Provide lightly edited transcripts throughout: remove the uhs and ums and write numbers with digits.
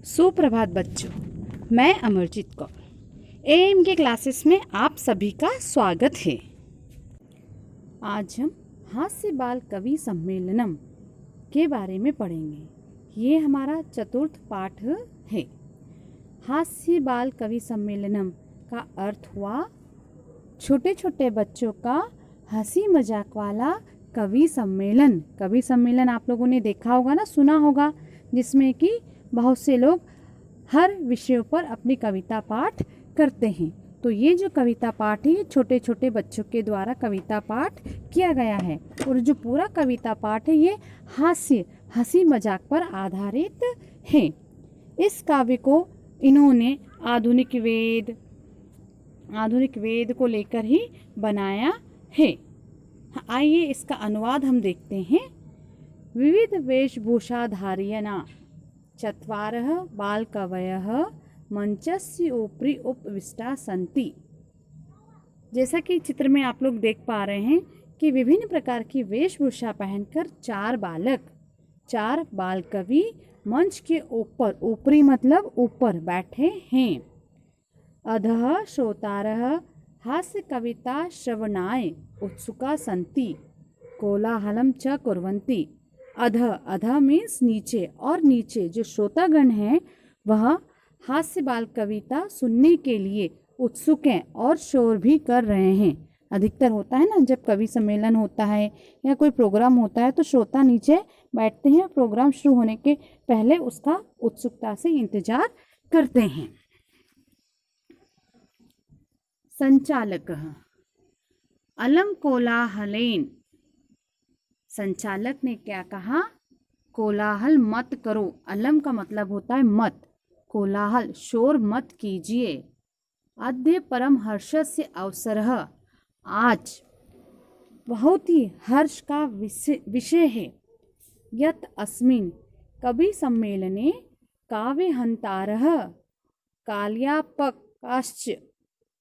सुप्रभात बच्चों, मैं अमरजीत कौर एएम के क्लासेस में आप सभी का स्वागत है। आज हम हास्य बाल कवि सम्मेलनम के बारे में पढ़ेंगे। ये हमारा चतुर्थ पाठ है। हास्य बाल कवि सम्मेलनम का अर्थ हुआ छोटे छोटे बच्चों का हंसी मजाक वाला कवि सम्मेलन। कवि सम्मेलन आप लोगों ने देखा होगा ना, सुना होगा, जिसमें कि बहुत से लोग हर विषयों पर अपनी कविता पाठ करते हैं। तो ये जो कविता पाठ है, ये छोटे छोटे बच्चों के द्वारा कविता पाठ किया गया है। और जो पूरा कविता पाठ है ये हंसी मजाक पर आधारित है। इस काव्य को इन्होंने आधुनिक वेद को लेकर ही बनाया है। आइए इसका अनुवाद हम देखते हैं। विविध वेशभूषाधारिणा चत्वारः बालकवयः मंचस्य उपरि उपविष्टा सन्ति। जैसा कि चित्र में आप लोग देख पा रहे हैं कि विभिन्न प्रकार की वेशभूषा पहनकर चार बाल कवि मंच के ऊपरी मतलब ऊपर बैठे हैं। अधः श्रोतारः हास्य कविता श्रवणाय उत्सुका सन्ति कोलाहलं च कुर्वन्ति। अध मीन्स नीचे, और नीचे जो श्रोतागण हैं वह हास्य बाल कविता सुनने के लिए उत्सुक हैं और शोर भी कर रहे हैं। अधिकतर होता है ना, जब कवि सम्मेलन होता है या कोई प्रोग्राम होता है तो श्रोता नीचे बैठते हैं, प्रोग्राम शुरू होने के पहले उसका उत्सुकता से इंतजार करते हैं। संचालक अलम कोलाहलेन। संचालक ने क्या कहा? कोलाहल मत करो। अलम का मतलब होता है मत, कोलाहल शोर मत कीजिए। अद्य परम हर्षस्य अवसरः। आज बहुत ही हर्ष का विषय है। यत् अस्मिन् कवि सम्मेलने काव्यहन्तारः काल्यापकाश्च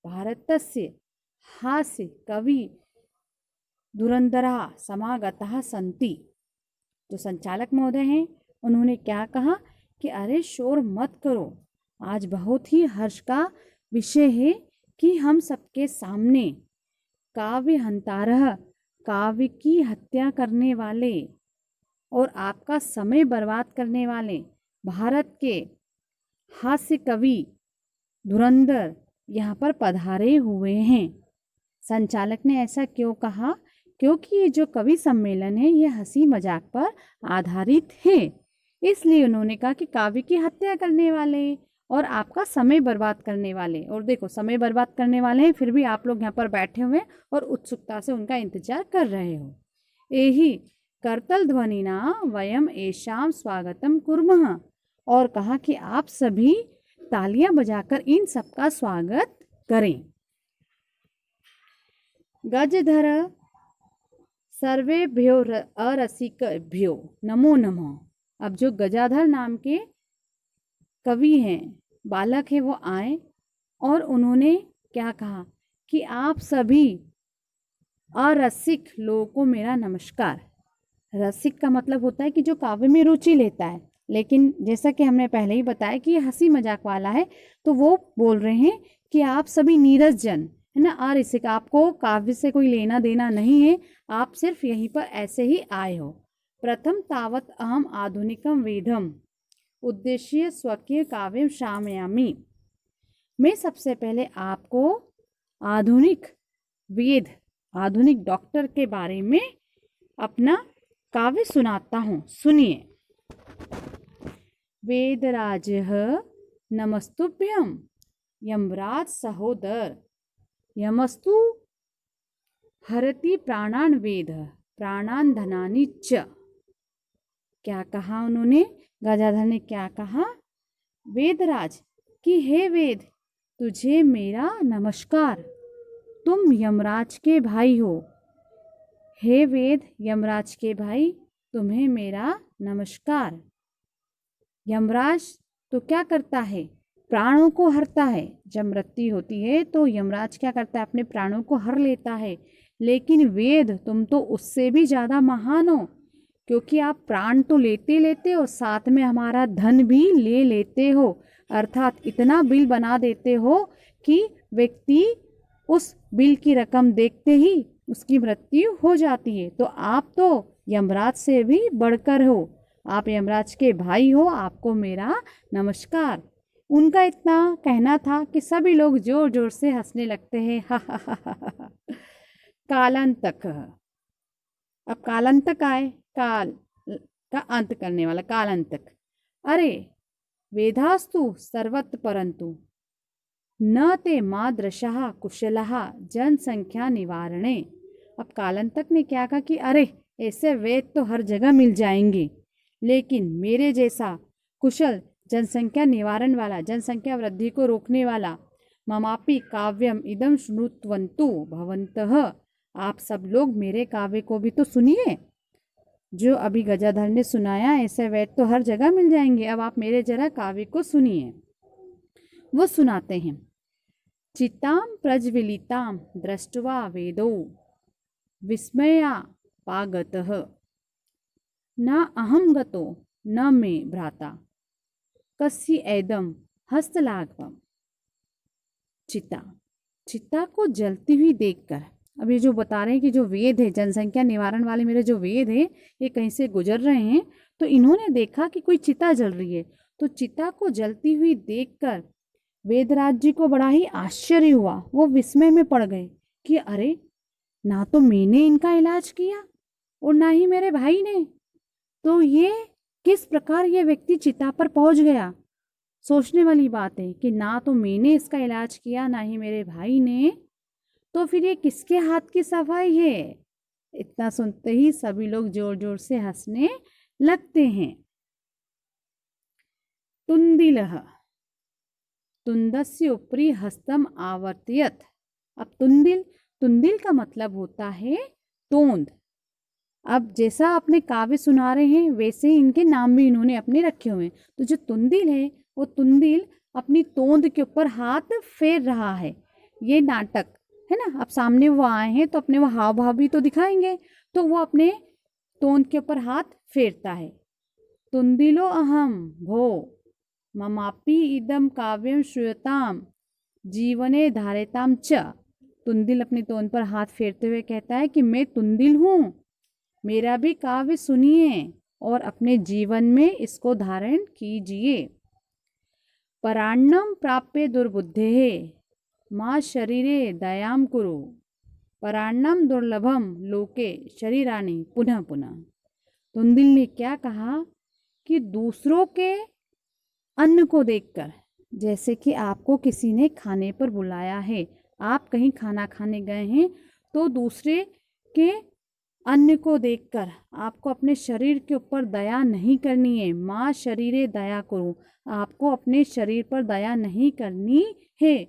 भारतस्य हास्य कवि धुरंधरः समागतः सन्ति। जो संचालक महोदय हैं उन्होंने क्या कहा कि अरे शोर मत करो, आज बहुत ही हर्ष का विषय है कि हम सबके सामने काव्य हंतारह, काव्य की हत्या करने वाले और आपका समय बर्बाद करने वाले भारत के हास्य कवि धुरंधर यहाँ पर पधारे हुए हैं। संचालक ने ऐसा क्यों कहा? क्योंकि ये जो कवि सम्मेलन है ये हंसी मजाक पर आधारित है, इसलिए उन्होंने कहा कि काव्य की हत्या करने वाले और आपका समय बर्बाद करने वाले, और देखो समय बर्बाद करने वाले हैं फिर भी आप लोग यहाँ पर बैठे हुए और उत्सुकता से उनका इंतजार कर रहे हो। एहि करतल ध्वनिना वयम एषाम स्वागतम कुर्मः। और कहा कि आप सभी तालियां बजाकर इन सबका स्वागत करें। गजधर सर्वेभ्यो अरसिकभ्यो नमो नमः। अब जो गजाधर नाम के कवि हैं, बालक हैं, वो आए और उन्होंने क्या कहा कि आप सभी अरसिक लोगों को मेरा नमस्कार। रसिक का मतलब होता है कि जो काव्य में रुचि लेता है, लेकिन जैसा कि हमने पहले ही बताया कि ये हंसी मजाक वाला है, तो वो बोल रहे हैं कि आप सभी नीरस जन है ना, अरसिक, आपको काव्य से कोई लेना देना नहीं है, आप सिर्फ यहीं पर ऐसे ही आए हो। प्रथम तावत अहम आधुनिकम वेदम उद्देश्य स्वकीय काव्यम श्रावयामि। मैं सबसे पहले आपको आधुनिक वेद, आधुनिक डॉक्टर के बारे में अपना काव्य सुनाता हूँ, सुनिए। वेदराजः नमस्तुभ्यं यमराज सहोदर, यमस्तु हरति प्राणान वेद प्राणान धनानि च। क्या कहा उन्होंने? गजाधर ने क्या कहा? वेदराज कि हे वेद, तुझे मेरा नमस्कार, तुम यमराज के भाई हो। हे वेद, यमराज के भाई, तुम्हें मेरा नमस्कार। यमराज तो क्या करता है? प्राणों को हरता है। जब मृत्यु होती है तो यमराज क्या करता है? अपने प्राणों को हर लेता है। लेकिन वेद, तुम तो उससे भी ज़्यादा महान हो, क्योंकि आप प्राण तो लेते लेते और साथ में हमारा धन भी ले लेते हो, अर्थात इतना बिल बना देते हो कि व्यक्ति उस बिल की रकम देखते ही उसकी मृत्यु हो जाती है। तो आप तो यमराज से भी बढ़कर हो, आप यमराज के भाई हो, आपको मेरा नमस्कार। उनका इतना कहना था कि सभी लोग जोर जोर से हंसने लगते हैं। हा हा हा हा हा। कालांतक, अब कालांतक आए, काल का अंत करने वाला कालांतक। अरे वेदास्तु सर्वत्र परंतु न ते मादृशः कुशलः जनसंख्या निवारणे। अब कालांतक ने क्या कहा कि अरे ऐसे वेद तो हर जगह मिल जाएंगे, लेकिन मेरे जैसा कुशल जनसंख्या निवारण वाला, जनसंख्या वृद्धि को रोकने वाला, ममापि काव्यम इदम श्रुण्वन्तु भवन्तः, आप सब लोग मेरे काव्य को भी तो सुनिए। जो अभी गजाधर ने सुनाया, ऐसे वेद तो हर जगह मिल जाएंगे, अब आप मेरे जरा काव्य को सुनिए। वो सुनाते हैं। चिताम प्रज्वलिताम दृष्ट्वा वेदो विस्मया पागतः, न अहम गतो न मे भ्राता कस्य एदम हस्तलाघवम। चिता, चिता को जलती हुई देखकर, अब ये जो बता रहे हैं कि जो वेद है, जनसंख्या निवारण वाले मेरे जो वेद है, ये कहीं से गुजर रहे हैं, तो इन्होंने देखा कि कोई चिता जल रही है। तो चिता को जलती हुई देखकर वेदराज जी को बड़ा ही आश्चर्य हुआ। वो विस्मय में पड़ गए कि अरे, ना तो मैंने इनका इलाज किया और ना ही मेरे भाई ने, तो ये किस प्रकार ये व्यक्ति चिता पर पहुंच गया। सोचने वाली बात है कि ना तो मैंने इसका इलाज किया, ना ही मेरे भाई ने, तो फिर ये किसके हाथ की सफाई है। इतना सुनते ही सभी लोग जोर जोर से हंसने लगते हैं। तुंदिलः, तुंदस्य उपरि हस्तम आवर्तयत। अब तुंदिल, तुंदिल का मतलब होता है तोंद। अब जैसा आपने काव्य सुना रहे हैं, वैसे ही इनके नाम भी इन्होंने अपने रखे हुए हैं। तो जो तुंदिल है, वो तुंदिल अपनी तोंद के ऊपर हाथ फेर रहा है। ये नाटक है ना, अब सामने वो आए हैं तो अपने वो हाव भाव भी तो दिखाएंगे, तो वो अपने तोंद के ऊपर हाथ फेरता है। तुंदिलो अहम भो ममापि इदम काव्यम श्रूयताम जीवने धारेताम च। तुंदिल अपनी तोंद पर हाथ फेरते हुए कहता है कि मैं तुंदिल हूँ, मेरा भी काव्य सुनिए और अपने जीवन में इसको धारण कीजिए। पराण्णम प्राप्य दुर्बुद्धेः मां शरीरे दयाम कुरु, पराण्णम दुर्लभम लोके शरीराणि पुनः पुनः। तुंदिल ने क्या कहा कि दूसरों के अन्न को देखकर, जैसे कि आपको किसी ने खाने पर बुलाया है, आप कहीं खाना खाने गए हैं, तो दूसरे के अन्न को देखकर आपको अपने शरीर के ऊपर दया नहीं करनी है। माँ शरीरे दया करो, आपको अपने शरीर पर दया नहीं करनी है।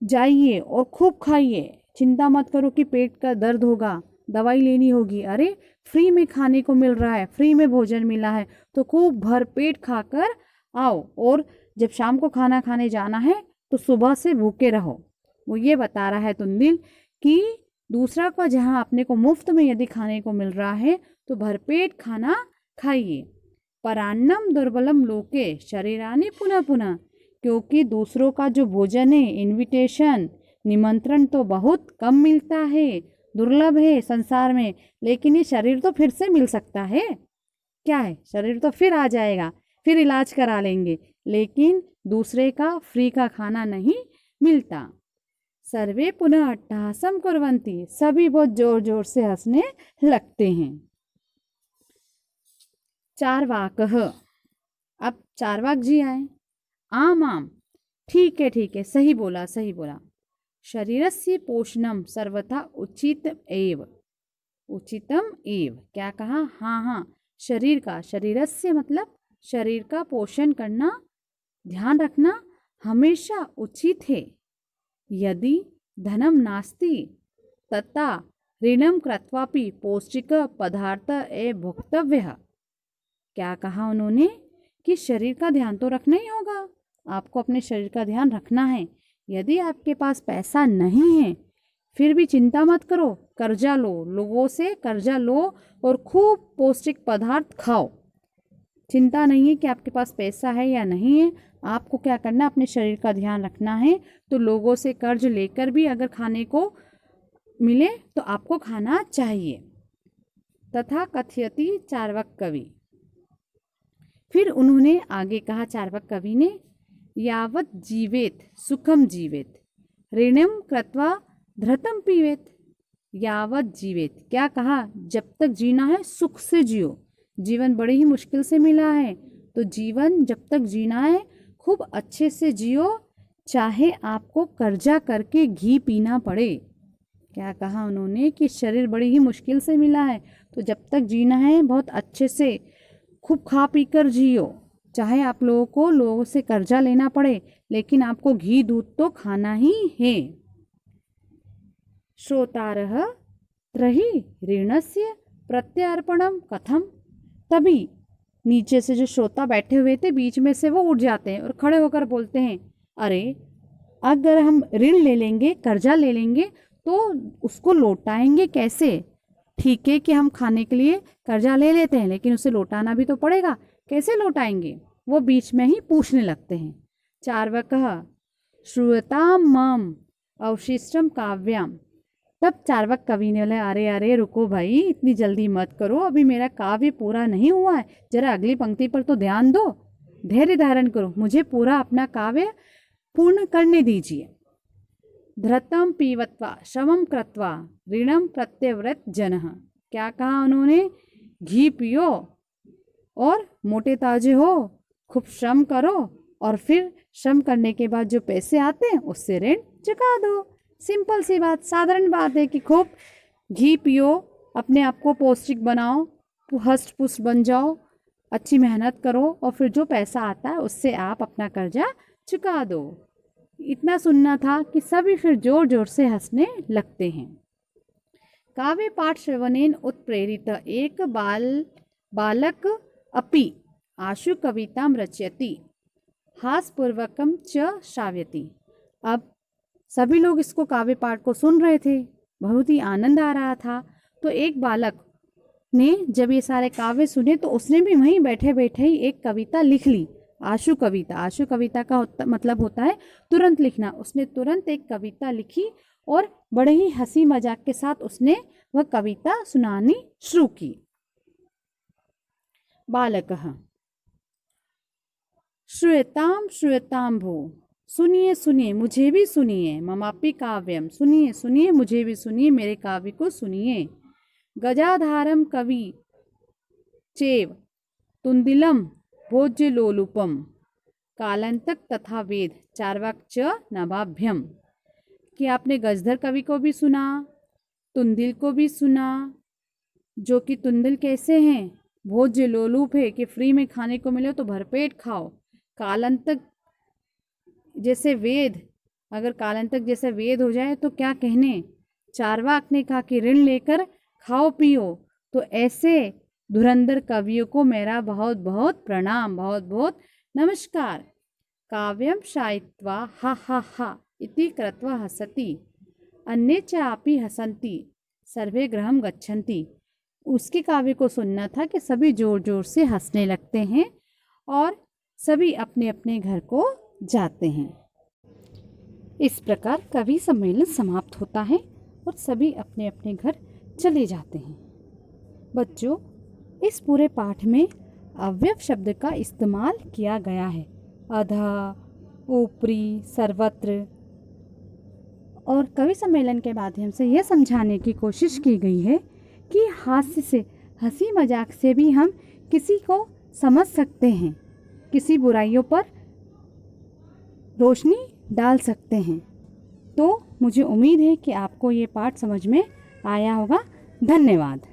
जाइए और खूब खाइए, चिंता मत करो कि पेट का दर्द होगा, दवाई लेनी होगी। अरे फ्री में खाने को मिल रहा है, फ्री में भोजन मिला है, तो खूब भर पेट खाकर आओ, और जब शाम को खाना खाने जाना है तो सुबह से भूखे रहो। वो ये बता रहा है तुंदिल कि दूसरा को जहाँ अपने को मुफ्त में यदि खाने को मिल रहा है तो भरपेट खाना खाइए। परान्नम दुर्बलम लोके शरीरानि पुनः पुनः, क्योंकि दूसरों का जो भोजन है, इनविटेशन, निमंत्रण तो बहुत कम मिलता है, दुर्लभ है संसार में, लेकिन ये शरीर तो फिर से मिल सकता है। क्या है, शरीर तो फिर आ जाएगा, फिर इलाज करा लेंगे, लेकिन दूसरे का फ्री का खाना नहीं मिलता। सर्वे पुनः अट्टहासम कुर्वन्ति, सभी बहुत जोर जोर से हंसने लगते हैं। चार्वाकः, अब चार्वाक जी आए। आम आम, ठीक है, सही बोला सही बोला। शरीरस्य पोषणम सर्वथा उचित एव, उचितम एव, क्या कहा, हाँ, शरीर का, शरीरस्य मतलब शरीर का पोषण करना, ध्यान रखना हमेशा उचित है। यदि धनम नास्ति तथा ऋणम कृत्वापि पौष्टिक पदार्थ ए भोक्तव्य। क्या कहा उन्होंने कि शरीर का ध्यान तो रखना ही होगा, आपको अपने शरीर का ध्यान रखना है। यदि आपके पास पैसा नहीं है, फिर भी चिंता मत करो, कर्जा लो, लोगों से कर्जा लो और खूब पौष्टिक पदार्थ खाओ। चिंता नहीं है कि आपके पास पैसा है या नहीं है, आपको क्या करना, अपने शरीर का ध्यान रखना है। तो लोगों से कर्ज लेकर भी अगर खाने को मिले तो आपको खाना चाहिए। तथा कथयति चार्वाक कवि। फिर उन्होंने आगे कहा चार्वाक कवि ने, यावत जीवेत सुखम जीवेत ऋणम कृत्वा धृतम पीवेत। यावत जीवेत, क्या कहा, जब तक जीना है सुख से जियो। जीवन बड़ी ही मुश्किल से मिला है, तो जीवन जब तक जीना है खूब अच्छे से जियो, चाहे आपको कर्जा करके घी पीना पड़े। क्या कहा उन्होंने कि शरीर बड़ी ही मुश्किल से मिला है, तो जब तक जीना है बहुत अच्छे से खूब खा पी कर जियो, चाहे आप लोगों को लोगों से कर्जा लेना पड़े, लेकिन आपको घी दूध तो खाना ही है। श्रोतारः त्रहि ऋणस्य प्रत्यर्पणम कथम। तभी नीचे से जो श्रोता बैठे हुए थे बीच में से वो उठ जाते हैं और खड़े होकर बोलते हैं, अरे अगर हम ऋण ले लेंगे, कर्जा ले लेंगे तो उसको लौटाएंगे कैसे? ठीक है कि हम खाने के लिए कर्जा ले लेते हैं, लेकिन उसे लौटाना भी तो पड़ेगा, कैसे लौटाएंगे? वो बीच में ही पूछने लगते हैं। चार्वकः श्रूयताम मम अवशिष्टम काव्यम। तब चार्वाक कवि ने बोला, अरे अरे रुको भाई, इतनी जल्दी मत करो, अभी मेरा काव्य पूरा नहीं हुआ है, जरा अगली पंक्ति पर तो ध्यान दो, धैर्य धारण करो, मुझे पूरा अपना काव्य पूर्ण करने दीजिए। धृतम पीवत्वा शमम कृत्वा ऋणम प्रत्यव्रत जनः। क्या कहा उन्होंने, घी पियो और मोटे ताजे हो, खूब श्रम करो, और फिर श्रम करने के बाद जो पैसे आते हैं उससे ऋण चुका दो। सिंपल सी बात, साधारण बात है कि खूब घी पियो, अपने आप को पौष्टिक बनाओ, हष्ट पुष्ट बन जाओ, अच्छी मेहनत करो, और फिर जो पैसा आता है उससे आप अपना कर्जा चुका दो। इतना सुनना था कि सभी फिर जोर जोर से हंसने लगते हैं। काव्य पाठ श्रवणेन उत्प्रेरित एक बालक अपि आशु कवितां रचयति हासपूर्वकम च श्राव्यति। अब सभी लोग इसको काव्य पाठ को सुन रहे थे, बहुत ही आनंद आ रहा था। तो एक बालक ने जब ये सारे काव्य सुने तो उसने भी वहीं बैठे बैठे ही एक कविता लिख ली, आशु कविता। आशु कविता का मतलब होता है तुरंत लिखना। उसने तुरंत एक कविता लिखी और बड़े ही हंसी मजाक के साथ उसने वह कविता सुनानी शुरू की। बालकः श्रूयताम श्रूयताम भो। सुनिए सुनिए, मुझे भी सुनिए। ममापि काव्यम, सुनिए सुनिए, मुझे भी सुनिए, मेरे काव्य को सुनिए। गजाधारम कवि चेव तुंदिलम भोज्यलोलुपम कालांतक तथा वेद चार्वाक च नभाभ्यम। कि आपने गजधर कवि को भी सुना, तुंदिल को भी सुना, जो कि तुंदिल कैसे हैं, भोज्य लोलुप है कि फ्री में खाने को मिले तो भरपेट खाओ। कालांतक जैसे वेद, अगर कालांतक जैसे वेद हो जाए तो क्या कहने। चार्वाक ने कहा कि ऋण लेकर खाओ पियो। तो ऐसे धुरंधर कवियों को मेरा बहुत बहुत प्रणाम, बहुत बहुत नमस्कार। काव्यम शायित्वा हा हा हा इति कृत्वा हसति अन्ये चापि हसन्ति सर्वे गृहं गच्छन्ति। उसके काव्य को सुनना था कि सभी जोर जोर से हंसने लगते हैं और सभी अपने अपने घर को जाते हैं। इस प्रकार कवि सम्मेलन समाप्त होता है और सभी अपने अपने घर चले जाते हैं। बच्चों, इस पूरे पाठ में अव्यव शब्द का इस्तेमाल किया गया है। अधः, ऊपरी, सर्वत्र। और कवि सम्मेलन के माध्यम से यह समझाने की कोशिश की गई है कि हास्य से, हंसी मजाक से भी हम किसी को समझ सकते हैं, किसी बुराइयों पर रोशनी डाल सकते हैं। तो मुझे उम्मीद है कि आपको ये पाठ समझ में आया होगा। धन्यवाद।